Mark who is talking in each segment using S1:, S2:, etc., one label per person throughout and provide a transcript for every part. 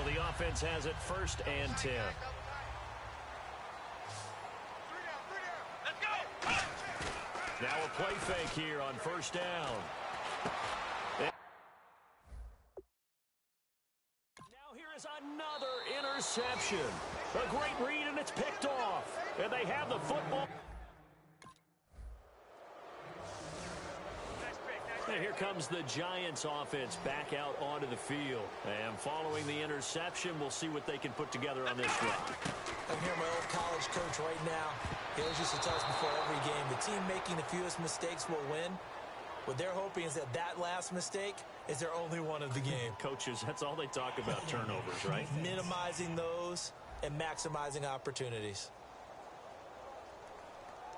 S1: So the offense has it 1st and 10. Now a play fake here on 1st down. Now here is another interception. A great read, and it's picked off. And they have the football. And here comes the Giants offense back out onto the field. And following the interception, we'll see what they can put together on this drive.
S2: I'm here, my old college coach right now. He always used to tell us before every game, the team making the fewest mistakes will win. What they're hoping is that last mistake is their only one of the game.
S1: Coaches, that's all they talk about, turnovers, right?
S2: Minimizing those and maximizing opportunities.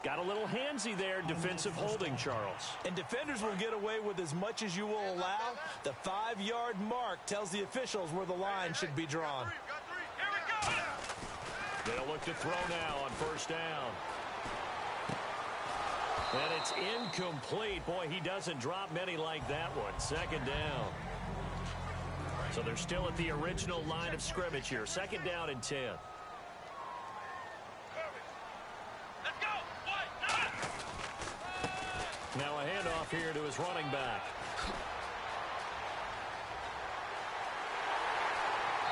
S1: Got a little handsy there, defensive holding, Charles.
S2: And defenders will get away with as much as you will allow. The 5-yard mark tells the officials where the line should be drawn.
S1: They'll look to throw now on 1st down. And it's incomplete. Boy, he doesn't drop many like that one. 2nd down. So they're still at the original line of scrimmage here. 2nd down and 10. Now a handoff here to his running back.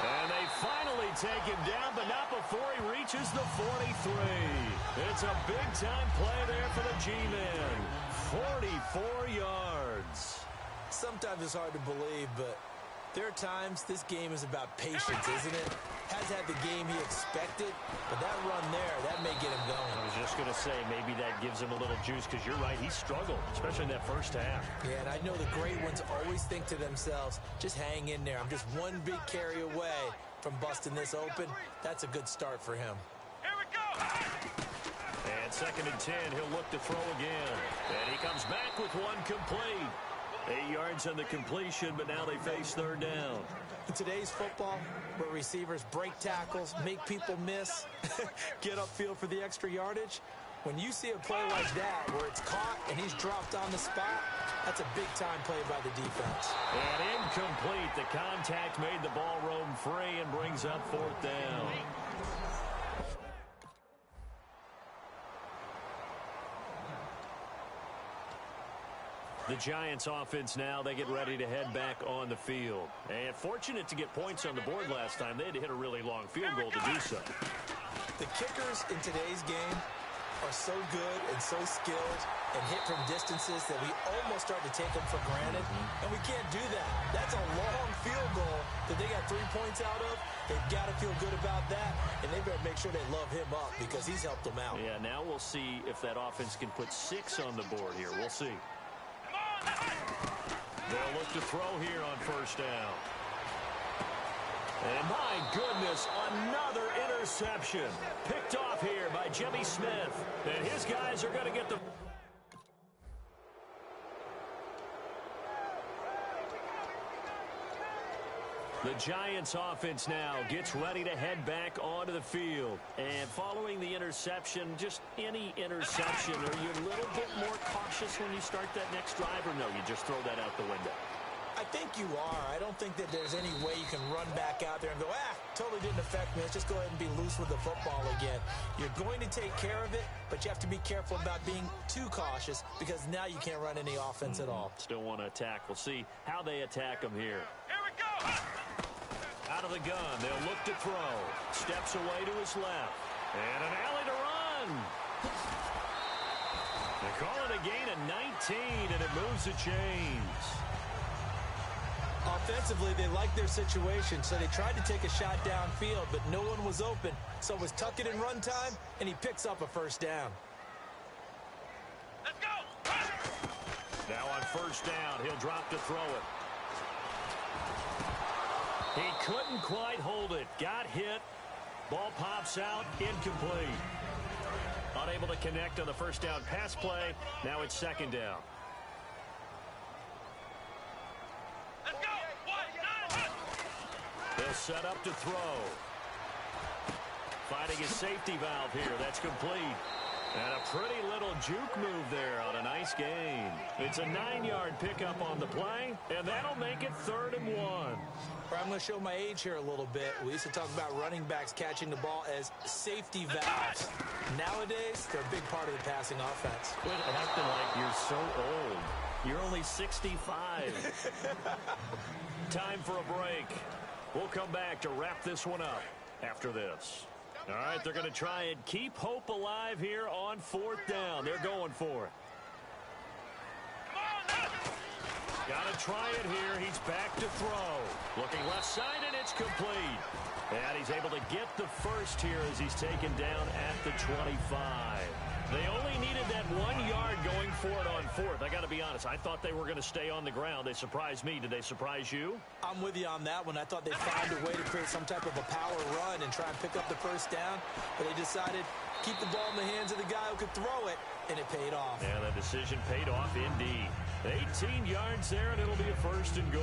S1: And they finally take him down, but not before he reaches the 43. It's a big-time play there for the G-Man. 44 yards.
S2: Sometimes it's hard to believe, but there are times this game is about patience, isn't it? Has had the game he expected, but that run there, that may get him going.
S1: I was just going to say, maybe that gives him a little juice, because you're right, he struggled, especially in that 1st half.
S2: Yeah, and I know the great ones always think to themselves, just hang in there. I'm just one big carry away from busting this open. That's a good start for him.
S3: Here we go!
S1: And 2nd and 10, he'll look to throw again. And he comes back with one complete. 8 yards on the completion, but now they face 3rd down.
S2: In today's football, where receivers break tackles, make people miss, get upfield for the extra yardage, when you see a play like that where it's caught and he's dropped on the spot, that's a big-time play by the defense.
S1: And incomplete. The contact made the ball roam free and brings up 4th down. The Giants offense now, they get ready to head back on the field. And fortunate to get points on the board last time. They had to hit a really long field goal to do so.
S2: The kickers in today's game are so good and so skilled and hit from distances that we almost start to take them for granted. And we can't do that. That's a long field goal that they got 3 points out of. They've got to feel good about that, and they better make sure they love him up because he's helped them out.
S1: Yeah, now we'll see if that offense can put 6 on the board here. We'll see. They'll look to throw here on 1st down. And my goodness, another interception. Picked off here by Jimmy Smith. And his guys are going to get the... The Giants offense now gets ready to head back onto the field. And following the interception, just any interception, are you a little bit more cautious when you start that next drive, or no, you just throw that out the window?
S2: I think you are. I don't think that there's any way you can run back out there and go, totally didn't affect me. Let's just go ahead and be loose with the football again. You're going to take care of it, but you have to be careful about being too cautious because now you can't run any offense at all.
S1: Still want to attack. We'll see how they attack them here.
S3: Here we go!
S1: Out of the gun, they'll look to throw. Steps away to his left. And an alley to run. They call it a gain of 19, and it moves the chains.
S2: Offensively, they like their situation, so they tried to take a shot downfield, but no one was open. So it was tuck it in run time, and he picks up a 1st down.
S3: Let's go!
S1: Now on 1st down, he'll drop to throw it. He couldn't quite hold it. Got hit. Ball pops out. Incomplete. Unable to connect on the 1st down pass play. Now it's 2nd down.
S3: Let's go!
S1: They'll set up to throw. Finding his safety valve here. That's complete. And a pretty little juke move there on a nice gain. It's a 9-yard pickup on the play, and that'll make it 3rd and 1.
S2: I'm going to show my age here a little bit. We used to talk about running backs catching the ball as safety valves. Nowadays, they're a big part of the passing offense.
S1: Quit acting like you're so old. You're only 65. Time for a break. We'll come back to wrap this one up after this. All right, they're going to try and keep hope alive here on 4th down. They're going for it. Got to try it here. He's back to throw. Looking left side, and it's complete. And he's able to get the first here as he's taken down at the 25. They only needed that 1 yard going for it on 4th. I got to be honest. I thought they were going to stay on the ground. They surprised me. Did they surprise you?
S2: I'm with you on that one. I thought they'd find a way to create some type of a power run and try and pick up the first down. But they decided keep the ball in the hands of the guy who could throw it, and it paid off.
S1: And the decision paid off indeed. 18 yards there, and it'll be a 1st and goal.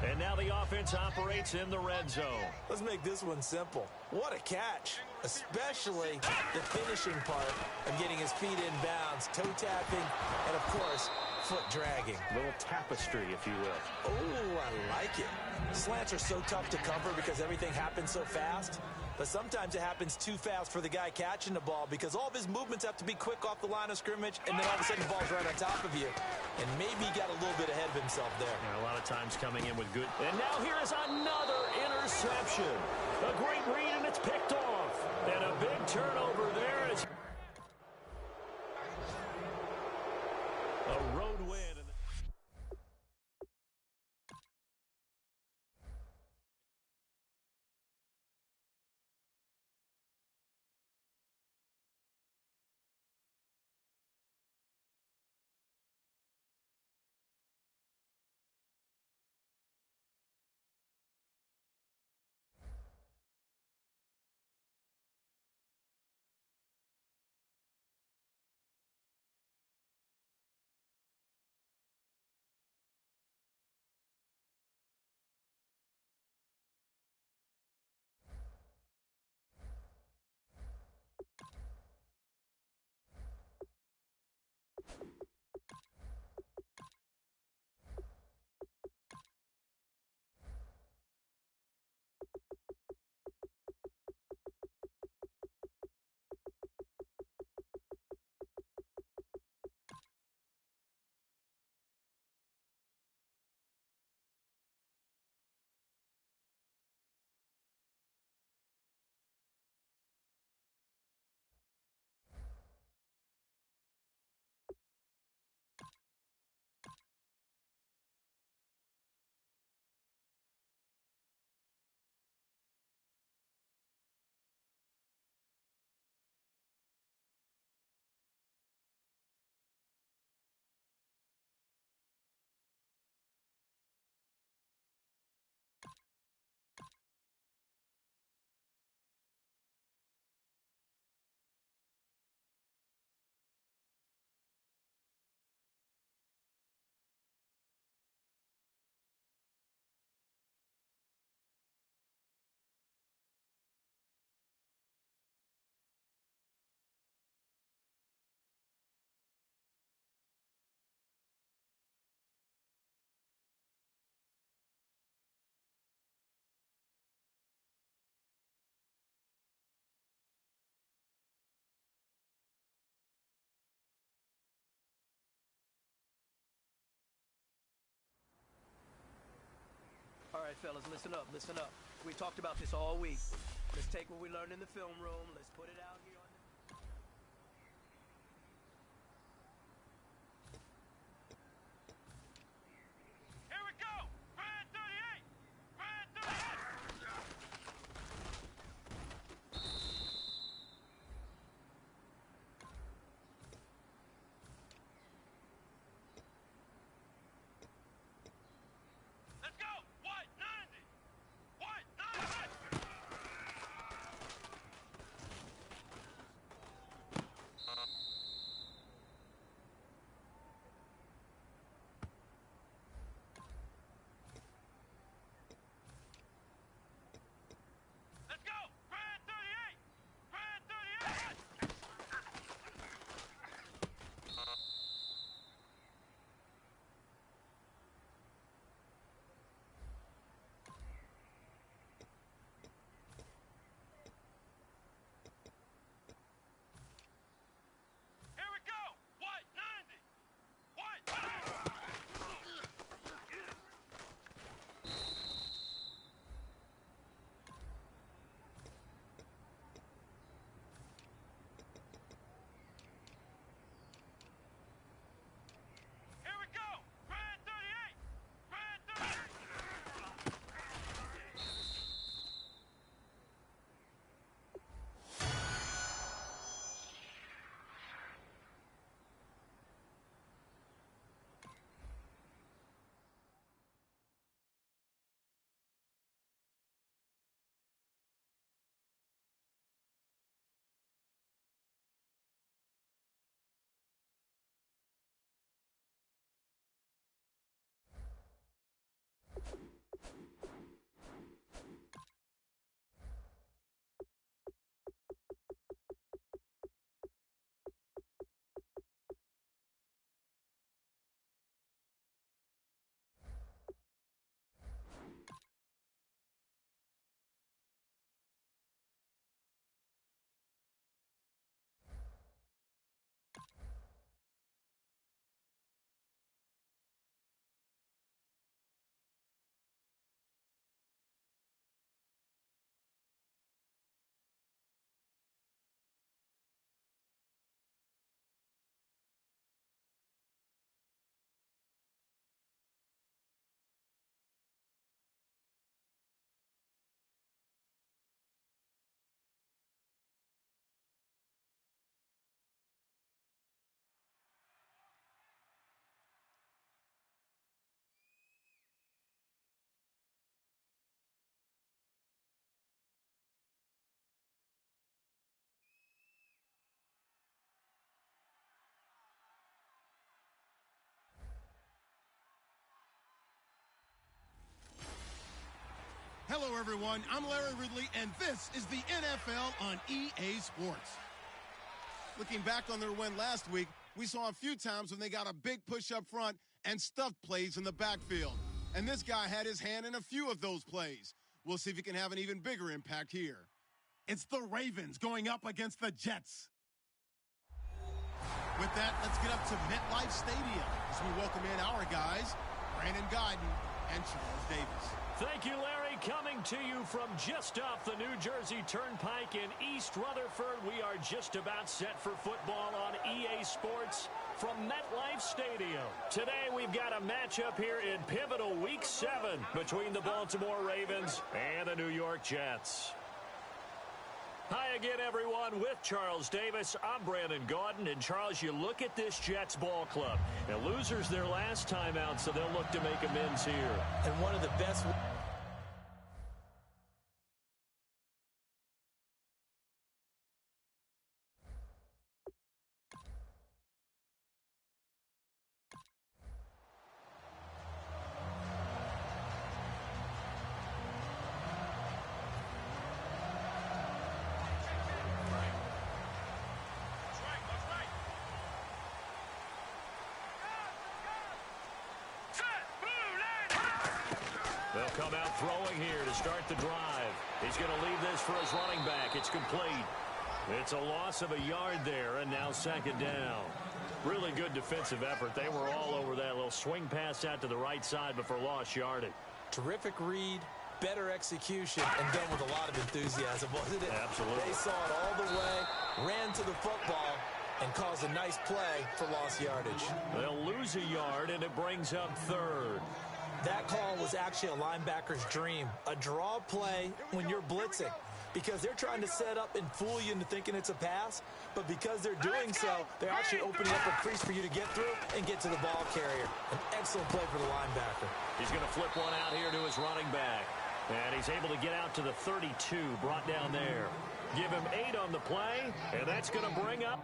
S1: And now the offense operates in the red zone.
S2: Let's make this one simple. What a catch, especially the finishing part of getting his feet in bounds, toe tapping, and, of course, foot dragging.
S1: A little tapestry, if you will.
S2: Oh, I like it. Slants are so tough to cover because everything happens so fast. But sometimes it happens too fast for the guy catching the ball because all of his movements have to be quick off the line of scrimmage, and then all of a sudden the ball's right on top of you. And maybe he got a little bit ahead of himself there.
S1: Yeah, a lot of times coming in with good. And now here is another interception. A great read, and it's picked off. And a big turnover there is a road win.
S4: All right, fellas, listen up, listen up. We talked about this all week. Let's take what we learned in the film room. Let's put it out here on the...
S3: Here we go! Grand 38! Grand 38! Let's go! White 90! White 90!
S5: Hello, everyone. I'm Larry Ridley, and this is the NFL on EA Sports. Looking back on their win last week, we saw a few times when they got a big push up front and stuffed plays in the backfield. And this guy had his hand in a few of those plays. We'll see if he can have an even bigger impact here. It's the Ravens going up against the Jets. With that, let's get up to MetLife Stadium as we welcome in our guys, Brandon Guyton and Charles Davis.
S1: Thank you, Larry. Coming to you from just off the New Jersey Turnpike in East Rutherford, we are just about set for football on EA Sports from MetLife Stadium. Today, we've got a matchup here in pivotal Week 7 between the Baltimore Ravens and the New York Jets. Hi again, everyone. With Charles Davis, I'm Brandon Guyton. And, Charles, you look at this Jets ball club. Now, losers their last time out, so they'll look to make amends here.
S2: And one of the best...
S1: They'll come out throwing here to start the drive. He's going to leave this for his running back. It's complete. It's a loss of a yard there, and now second down. Really good defensive effort. They were all over that little swing pass out to the right side before lost yardage.
S2: Terrific read, better execution, and done with a lot of enthusiasm, wasn't it?
S1: Absolutely.
S2: They saw it all the way, ran to the football, and caused a nice play for lost yardage.
S1: They'll lose a yard, and it brings up third.
S2: That call was actually a linebacker's dream, a draw play when you're blitzing, because they're trying to set up and fool you into thinking it's a pass, but because they're doing so, they're actually opening up a crease for you to get through and get to the ball carrier. An excellent play for the linebacker.
S1: He's going to flip one out here to his running back, and he's able to get out to the 32, brought down there. Give him 8 on the play, and that's going to bring up...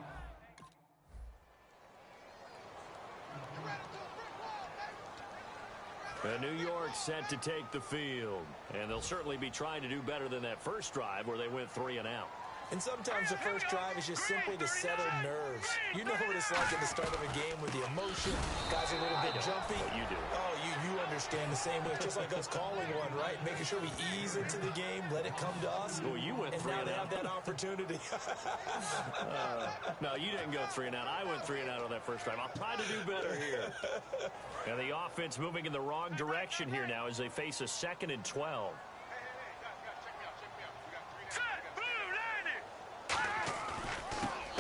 S1: And New York set to take the field. And they'll certainly be trying to do better than that first drive where they went 3 and out.
S2: And sometimes the first drive is just simply to settle nerves. You know what it's like at the start of a game with the emotion. Guys are a little bit jumpy.
S1: You do.
S2: Oh, you understand the same way. It's just like us calling one, right? Making sure we ease into the game, let it come to us.
S1: Well, you went 3 and out.
S2: And now they have that opportunity.
S1: No, you didn't go 3 and out. I went 3 and out on that first drive. I'll try to do better here. And the offense moving in the wrong direction here now as they face a 2nd and 12.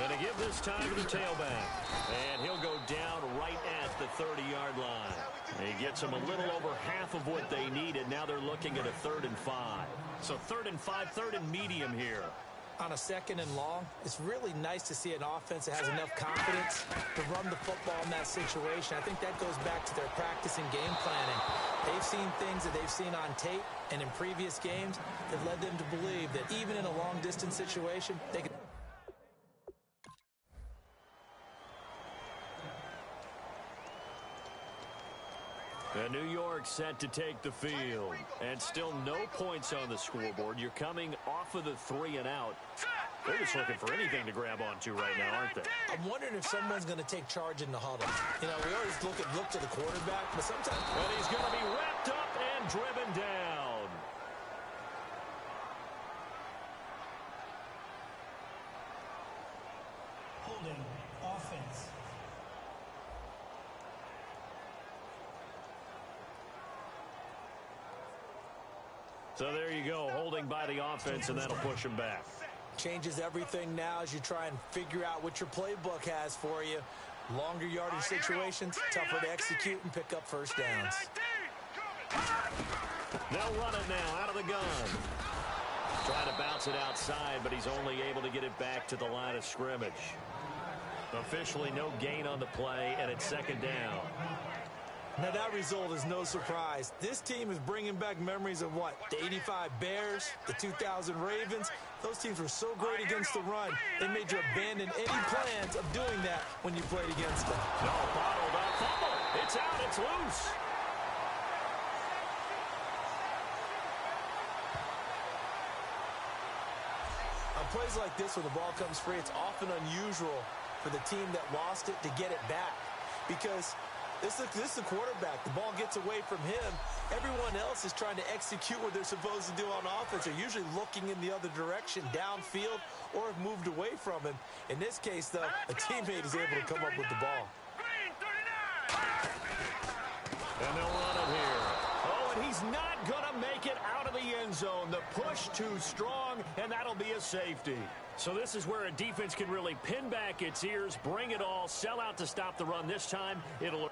S1: And to give this time to the tailback. And he'll go down right at the 30-yard line. He gets them a little over half of what they needed. Now they're looking at a 3rd and 5. So 3rd and 5, 3rd and medium here.
S2: On a 2nd and long, it's really nice to see an offense that has enough confidence to run the football in that situation. I think that goes back to their practice and game planning. They've seen things that they've seen on tape and in previous games that led them to believe that even in a long-distance situation, they can...
S1: And New York set to take the field. And still no points on the scoreboard. You're coming off of the 3 and out. They're just looking for anything to grab onto right now, aren't they?
S2: I'm wondering if someone's going to take charge in the huddle. You know, we always look to the quarterback, but sometimes...
S1: And he's going to be wrapped up and driven down.
S6: Holding offense.
S1: So there you go, holding by the offense, and that'll push him back.
S2: Changes everything now as you try and figure out what your playbook has for you. Longer yardage situations, tougher to execute and pick up first downs.
S1: They'll run it now out of the gun. Trying to bounce it outside, but he's only able to get it back to the line of scrimmage. Officially no gain on the play, and it's 2nd down.
S2: Now, that result is no surprise. This team is bringing back memories of what? The 85 Bears, the 2000 Ravens. Those teams were so great against the run, they made you abandon any plans of doing that when you played against them.
S1: No, bottled up. Fumble. It's out. It's loose.
S2: plays like this where the ball comes free, it's often unusual for the team that lost it to get it back. Because this is the quarterback. The ball gets away from him. Everyone else is trying to execute what they're supposed to do on offense. They're usually looking in the other direction, downfield, or have moved away from him. In this case, though, a teammate is able to come up with the ball.
S1: And they'll run it here. Oh, and he's not going to make it out of the end zone. The push too strong, and that'll be a safety. So this is where a defense can really pin back its ears, bring it all, sell out to stop the run. This time, it'll...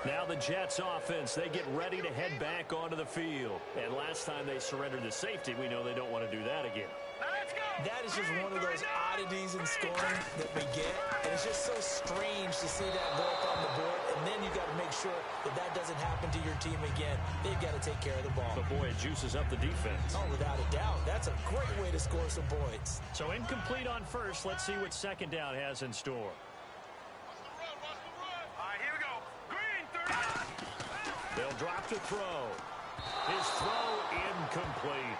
S1: Now the Jets offense, they get ready to head back onto the field. And last time they surrendered to safety, we know they don't want to do that again.
S2: That is just one of those oddities in scoring that we get. And it's just so strange to see that go up on the board. And then you got to make sure that that doesn't happen to your team again. They've got to take care of the ball.
S1: But boy, it juices up the defense.
S2: Oh, without a doubt. That's a great way to score some points.
S1: So incomplete on first. Let's see what second down has in store. They'll drop to throw. His throw incomplete.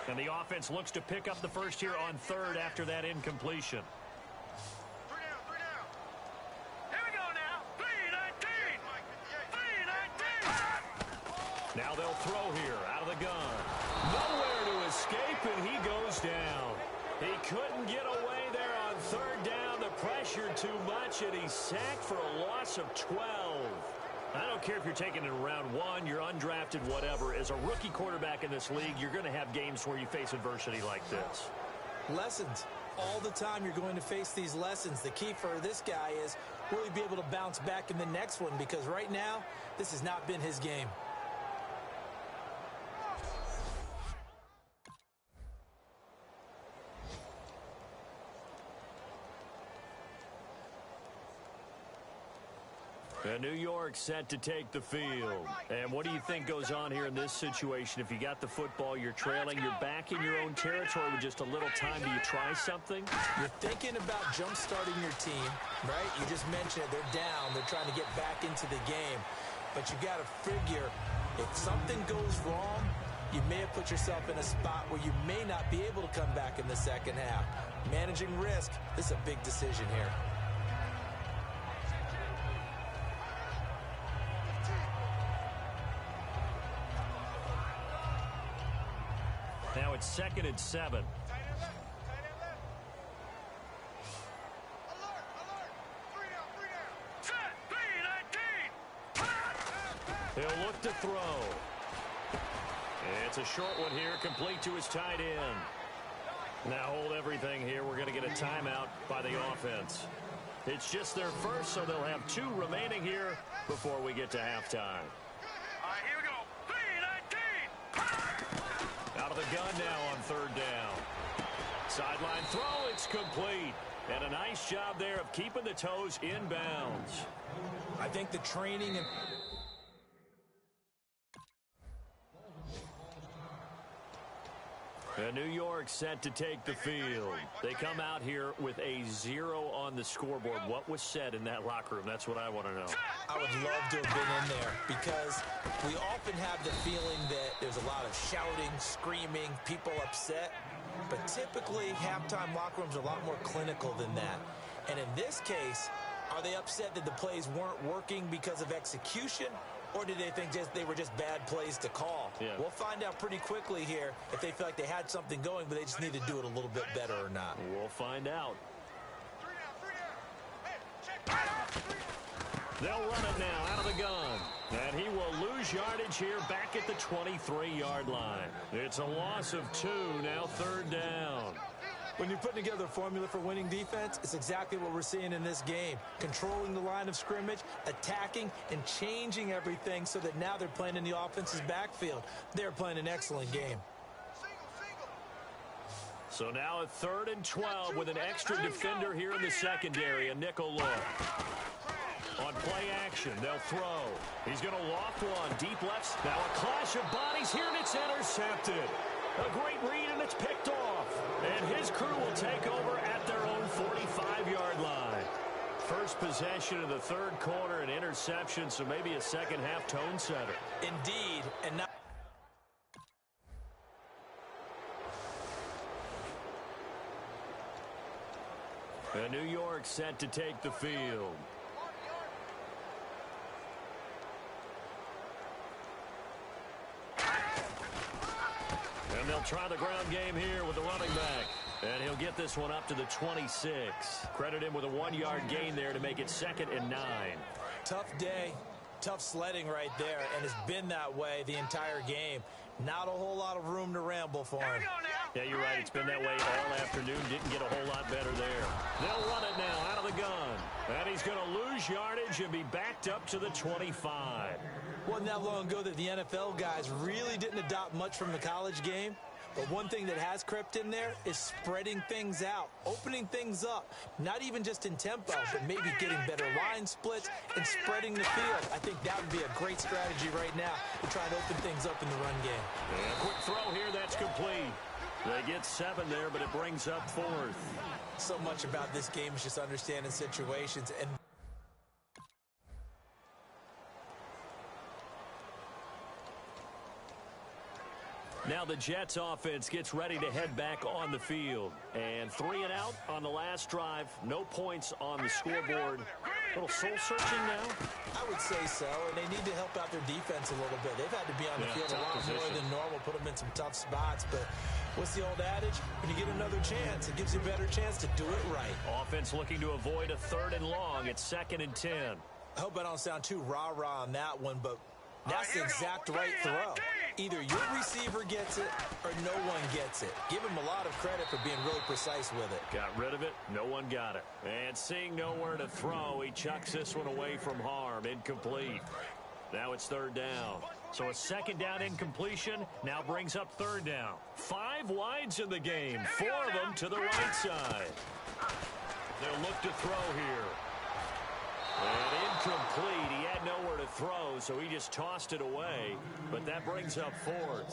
S1: And the offense looks to pick up the first here on third after that incompletion. Now they'll throw here out of the gun. Nowhere to escape, and he goes down. He couldn't get away there on third down. The pressure too much, and he's sacked for a loss of 12. I don't care if you're taking it in round one, you're undrafted, whatever. As a rookie quarterback in this league, you're going to have games where you face adversity like this.
S2: Lessons. All the time you're going to face these lessons. The key for this guy is really be able to bounce back in the next one, because right now, this has not been his game.
S1: And New York set to take the field. And what do you think goes on here in this situation? If you got the football, you're trailing, you're back in your own territory with just a little time. Do you try something?
S2: You're thinking about jump-starting your team, right? You just mentioned it. They're down. They're trying to get back into the game. But you got to figure, if something goes wrong, you may have put yourself in a spot where you may not be able to come back in the second half. Managing risk, this is a big decision here.
S1: Now it's 2nd and 7. He'll look to throw. It's a short one here, complete to his tight end. Now hold everything here. We're going to get a timeout by the offense. It's just their first, so they'll have 2 remaining here before we get to halftime. Out of the gun now on third down. Sideline throw, it's complete. And a nice job there of keeping the toes in bounds.
S2: I think the training and...
S1: New York set to take the field. They come out here with a 0 on the scoreboard. What was said in that locker room? That's what I want to know.
S2: I would love to have been in there, because we often have the feeling that there's a lot of shouting, screaming, people upset. But typically, halftime locker rooms are a lot more clinical than that. And in this case, are they upset that the plays weren't working because of execution? Or do they think they were just bad plays to call?
S1: Yeah.
S2: We'll find out pretty quickly here if they feel like they had something going, but they just need to do it a little bit better or not.
S1: We'll find out. They'll run it now out of the gun. And he will lose yardage here back at the 23-yard line. It's a loss of 2, now third down.
S2: When you're putting together a formula for winning defense, it's exactly what we're seeing in this game. Controlling the line of scrimmage, attacking, and changing everything so that now they're playing in the offense's backfield. They're playing an excellent game.
S1: So now a 3rd and 12 with an extra defender here in the secondary, a nickel look. On play action, they'll throw. He's going to loft one. Deep left. Now a clash of bodies here, and it's intercepted. A great read, and it's picked off. And his crew will take over at their own 45-yard line. First possession of the third quarter, an interception, so maybe a second-half tone setter.
S2: Indeed, and now...
S1: And New York set to take the field. And they'll try the ground game here with the running back. And he'll get this one up to the 26. Credit him with a 1-yard gain there to make it 2nd and 9.
S2: Tough day, tough sledding right there, and it's been that way the entire game. Not a whole lot of room to ramble for him.
S1: Yeah, you're right. It's been that way all afternoon. Didn't get a whole lot better there. They'll run it now out of the gun. And he's going to lose yardage and be backed up to the 25.
S2: Wasn't that long ago that the NFL guys really didn't adopt much from the college game. But one thing that has crept in there is spreading things out, opening things up, not even just in tempo, but maybe getting better line splits and spreading the field. I think that would be a great strategy right now to try to open things up in the run game.
S1: And a quick throw here, that's complete. They get 7 there, but it brings up 4th.
S2: So much about this game is just understanding situations and
S1: now the Jets offense gets ready to head back on the field. And 3 and out on the last drive. No points on the scoreboard. A little soul-searching now?
S2: I would say so, and they need to help out their defense a little bit. They've had to be on the field a lot more than normal, put them in some tough spots. But what's the old adage? When you get another chance, it gives you a better chance to do it right.
S1: Offense looking to avoid a 3rd and long. It's 2nd and 10.
S2: I hope I don't sound too rah-rah on that one, but that's the exact right throw. Either your receiver gets it or no one gets it. Give him a lot of credit for being really precise with it.
S1: Got rid of it. No one got it. And seeing nowhere to throw, he chucks this one away from harm. Incomplete. Now it's 3rd down. So a 2nd down incompletion now brings up 3rd down. 5 wides in the game. 4 of them to the right side. They'll look to throw here. And incomplete. He had nowhere to throw, so he just tossed it away. But that brings up 4th.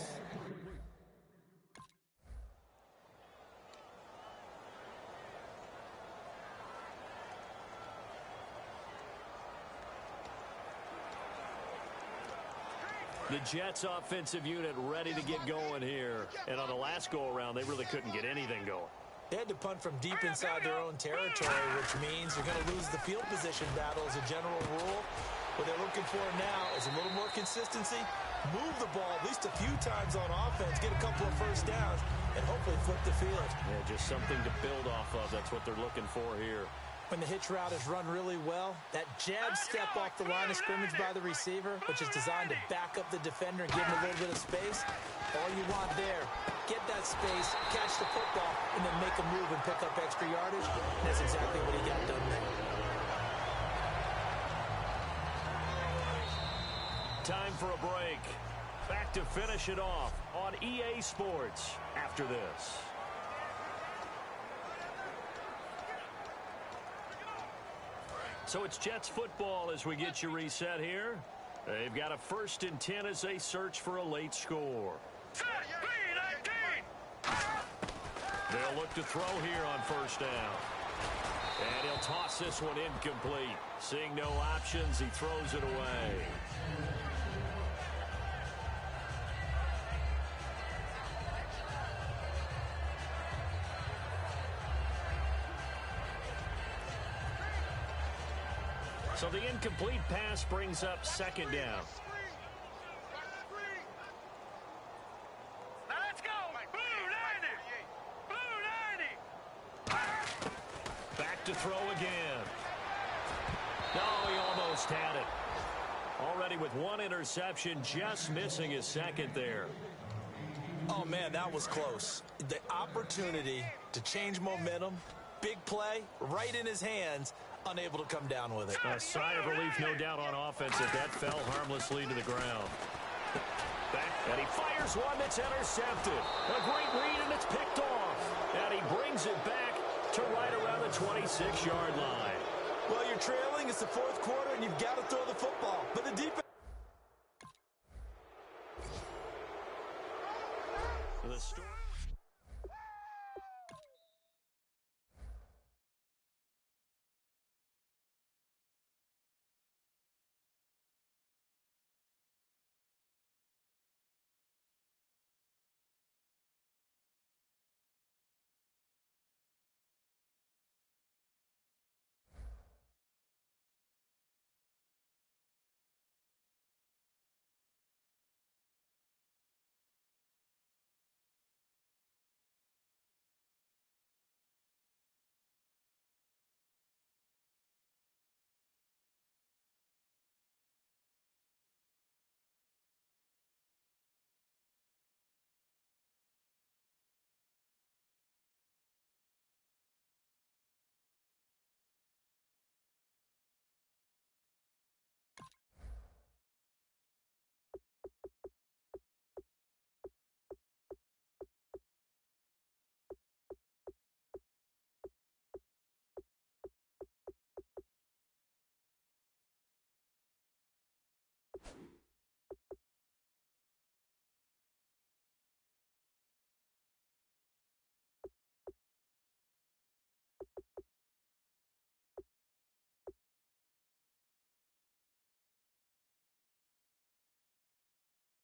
S1: The Jets offensive unit ready to get going here. And on the last go-around, they really couldn't get anything going.
S2: They had to punt from deep inside their own territory, which means you're going to lose the field position battle as a general rule. What they're looking for now is a little more consistency, move the ball at least a few times on offense, get a couple of first downs, and hopefully flip the field.
S1: Yeah, just something to build off of. That's what they're looking for here.
S2: When the hitch route is run really well, that jab step off the line of scrimmage by the receiver, which is designed to back up the defender and give him a little bit of space, all you want there, get that space, catch the football, and then make a move and pick up extra yardage. And that's exactly what he got done there.
S1: Time for a break. Back to finish it off on EA Sports after this. So it's Jets football as we get you reset here. They've got a 1st and 10 as they search for a late score. They'll look to throw here on 1st down. And he'll toss this one incomplete. Seeing no options, he throws it away. So the incomplete pass brings up 2nd down.
S3: Now let's go. Blue 90. Blue 90.
S1: Back to throw again. No, he almost had it. Already with 1 interception, just missing his 2nd there.
S2: Oh, man, that was close. The opportunity to change momentum, big play, right in his hands, unable to come down with it.
S1: A sigh of relief, no doubt, on offense if that fell harmlessly to the ground. Back, and he fires one that's intercepted. A great read, and it's picked off. And he brings it back to right around the 26-yard line.
S2: Well, you're trailing. thing. It's the fourth quarter, and you've got to throw the football. But the defense...
S1: The story...